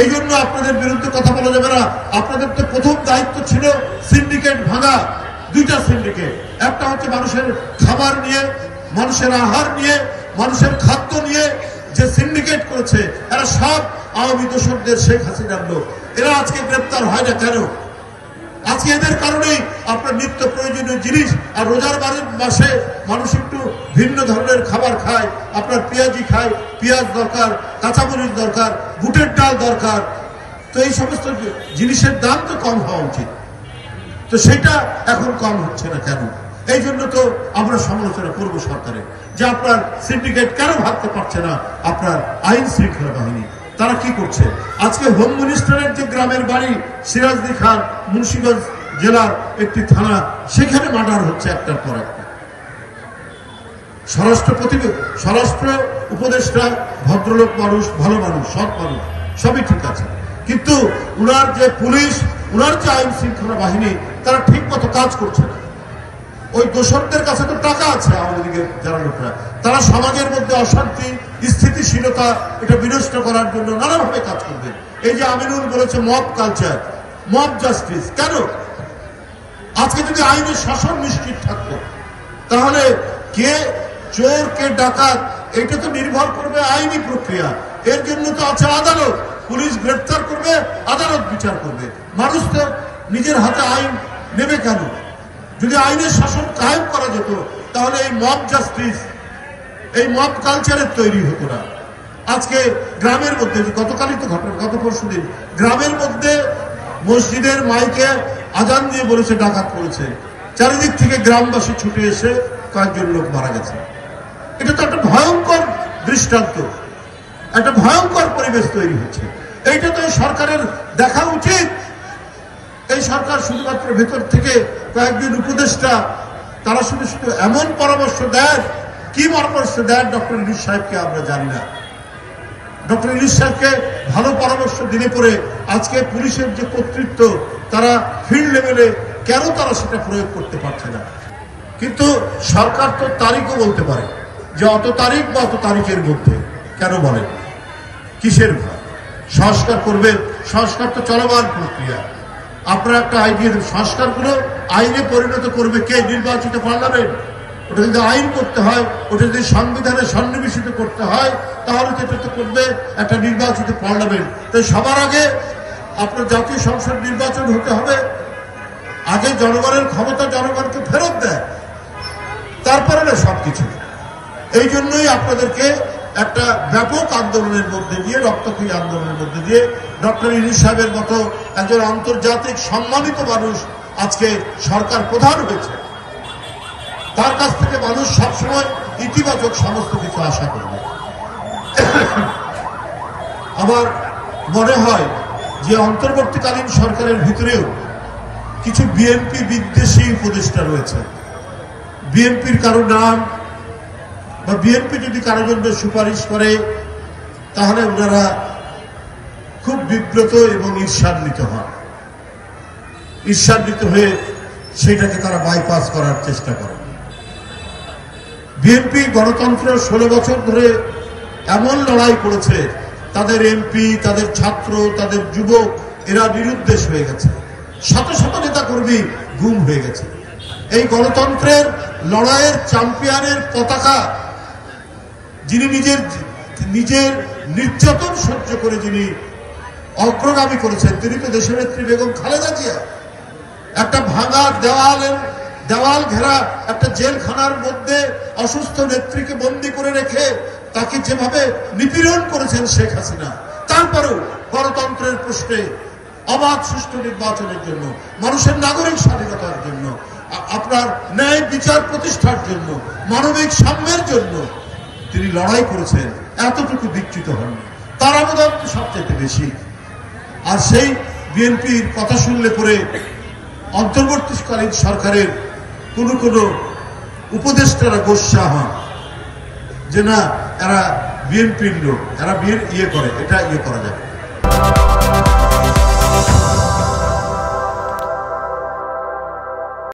এই জন্য আপনাদের বিরুদ্ধে কথা বলা যাবে না। আপনাদের তো প্রথম দায়িত্ব ছিল সিন্ডিকেট ভাঙা। দুইটা সিন্ডিকেট, একটা হচ্ছে মানুষের খাবার নিয়ে, মানুষের আহার নিয়ে, মানুষের খাদ্য নিয়ে যে সিন্ডিকেট করেছে, এরা সব আওয়ামী দোসরদের, শেখ হাসিনার লোক। এরা আজকে গ্রেপ্তার হয় না কেন? আজকে এদের কারণেই আপনার নিত্য প্রয়োজনীয় জিনিস, আর রোজার মাসে মানুষ একটু ভিন্ন ধরনের খাবার খায়, আপনার পেঁয়াজি খায়, পেঁয়াজ দরকার, কাঁচামরিচ দরকার, বুটের ডাল দরকার। তো এই সমস্ত জিনিসের দাম তো কম হওয়া উচিত, তো সেটা এখন কম হচ্ছে না কেন? এই জন্য তো আমরা সমালোচনা করবো সরকারের, যে আপনার সিন্ডিকেট কেন ভাবতে পারছে না আপনার আইন শৃঙ্খলা বাহিনী, তারা কি করছে? আজকে হোম মিনিস্টারের যে গ্রামের বাড়ি সিরাজদি খান, মুন্সিগঞ্জ জেলার একটি থানা, সেখানে মার্ডার হচ্ছে একটার পর একটা। স্বরাষ্ট্র উপদেষ্টা ভদ্রলোক মানুষ, ভালো মানুষ, সৎ মানুষ, সবই ঠিক আছে, কিন্তু উনার যে পুলিশ, উনার যে আইন শৃঙ্খলা বাহিনী, তারা ঠিক মতো কাজ করছে না। ওই দোসরদের কাছে তো টাকা আছে, আওয়ামী লীগের যারা লোকরা, তারা সমাজের মধ্যে অশান্তি, স্থিতিশীলতা এটা বিনষ্ট করার জন্য নানাভাবে কাজ করবে। এই যে আমিনুল বলেছে মব কালচার, মব জাস্টিস, কেন? আজকে যদি আইনের শাসন নিশ্চিত থাকতো, তাহলে কে চোর কে ডাকাত এটা তো নির্ভর করবে আইনি প্রক্রিয়া। এর জন্য তো আছে আদালত, পুলিশ গ্রেপ্তার করবে, আদালত বিচার করবে। মানুষ তো নিজের হাতে আইন নেবে কেন? যদি আইনের শাসন কায়েম করা যেত, তাহলে এই মব জাস্টিস, এই মব কালচারের তৈরি হতো না। আজকে গ্রামের মধ্যে, গতকালই তো ঘটনা, গত পরশু দিন গ্রামের মধ্যে মসজিদের মাইকে আজান দিয়ে বলেছে ডাকাত করেছে, চারিদিক থেকে গ্রামবাসী ছুটে এসে কয়েকজন লোক মারা গেছে। এটা তো একটা ভয়ঙ্কর দৃষ্টান্ত, একটা ভয়ঙ্কর পরিবেশ তৈরি হচ্ছে। এইটা তো সরকারের দেখা উচিত। এই সরকার শুধুমাত্র ভেতর থেকে কয়েকজন উপদেষ্টা, তারা শুধু শুধু এমন পরামর্শ দেন, কি পরামর্শ দেন ডক্টর ইউনূস সাহেবকে আমরা জানি না। ডক্টর ইউনূস সাহেবকে ভালো পরামর্শ দিলে পরে আজকে পুলিশের যে কর্তৃত্ব, তারা ফিল্ড লেভেলে কেন তারা সেটা প্রয়োগ করতে পারছে না? কিন্তু সরকার তো তারিখও বলতে পারে যে অত তারিখ বা অত তারিখের মধ্যে, কেন বলেন? কিসের ভয়? সংস্কার করবেন, সংস্কার তো চলমান প্রক্রিয়া। আপনারা একটা আইডিয়া, সংস্কারগুলো আইনে পরিণত করবে কে? নির্বাচিত পার্লামেন্ট। ওটা যদি আইন করতে হয়, ওটা যদি সংবিধানে সন্নিবেশিত করতে হয়, তাহলে সেটা তো করবে একটা নির্বাচিত পার্লামেন্ট। তাই সবার আগে আপনার জাতীয় সংসদ নির্বাচন হতে হবে। আগে জনগণের ক্ষমতা জনগণকে ফেরত দেয়, তারপরে না সবকিছু। এই জন্যই আপনাদেরকে একটা ব্যাপক আন্দোলনের মধ্যে দিয়ে, রক্তক্ষয়ী আন্দোলনের মধ্যে দিয়ে ডক্টর ইউনূস সাহেবের মতো একজন আন্তর্জাতিক সম্মানিত মানুষ আজকে সরকার প্রধান হয়েছে। তার কাছ থেকে মানুষ সবসময় ইতিবাচক সমস্ত কিছু আশা করবে। আমার মনে হয় যে অন্তর্বর্তীকালীন সরকারের ভিতরেও কিছু বিএনপি বিদ্বেষী উপদেষ্টা রয়েছে। বিএনপির কারো নাম বা বিএনপি যদি কারো জন্য সুপারিশ করে, তাহলে ওনারা খুব বিব্রত এবং ঈর্ষান্বিত হন। ঈর্ষান্বিত হয়ে সেটাকে তারা বাইপাস করার চেষ্টা করে। বিএনপি গণতন্ত্র 16 বছর ধরে এমন লড়াই করেছে, তাদের এমপি, তাদের ছাত্র, তাদের যুবক, এরা নিরুদ্দেশ হয়ে গেছে। শত শত নেতা কর্মী গুম হয়ে গেছে। এই গণতন্ত্রের লড়াইয়ের চ্যাম্পিয়নের পতাকা যিনি নিজের নির্যাতন সহ্য করে যিনি অগ্রগামী করেছেন, তিনি তো দেশনেত্রী বেগম খালেদা জিয়া। একটা ভাঙা দেওয়াল ঘেরা একটা জেলখানার মধ্যে অসুস্থ নেত্রীকে বন্দী করে রেখে তাকে যেভাবে নিপীড়ন করেছেন শেখ হাসিনা, তারপরেও গণতন্ত্রের প্রশ্নে, অবাধ সুষ্ঠু নির্বাচনের জন্য, মানুষের নাগরিক স্বাধীনতার জন্য, আপনার ন্যায় বিচার প্রতিষ্ঠার জন্য, মানবিক সাম্যের জন্য তিনি লড়াই করেছেন। এতটুকু বিচ্যুত হন, তার অবদান তো সবচেয়ে বেশি। আর সেই বিএনপির কথা শুনলে পরে অন্তর্বর্তীকালীন সরকারের কোন উপদেষ্টারা গোস্বা হন যে না, এরা বিএনপির লোক, এরা ইয়ে করে, এটা ইয়ে করা যাবে।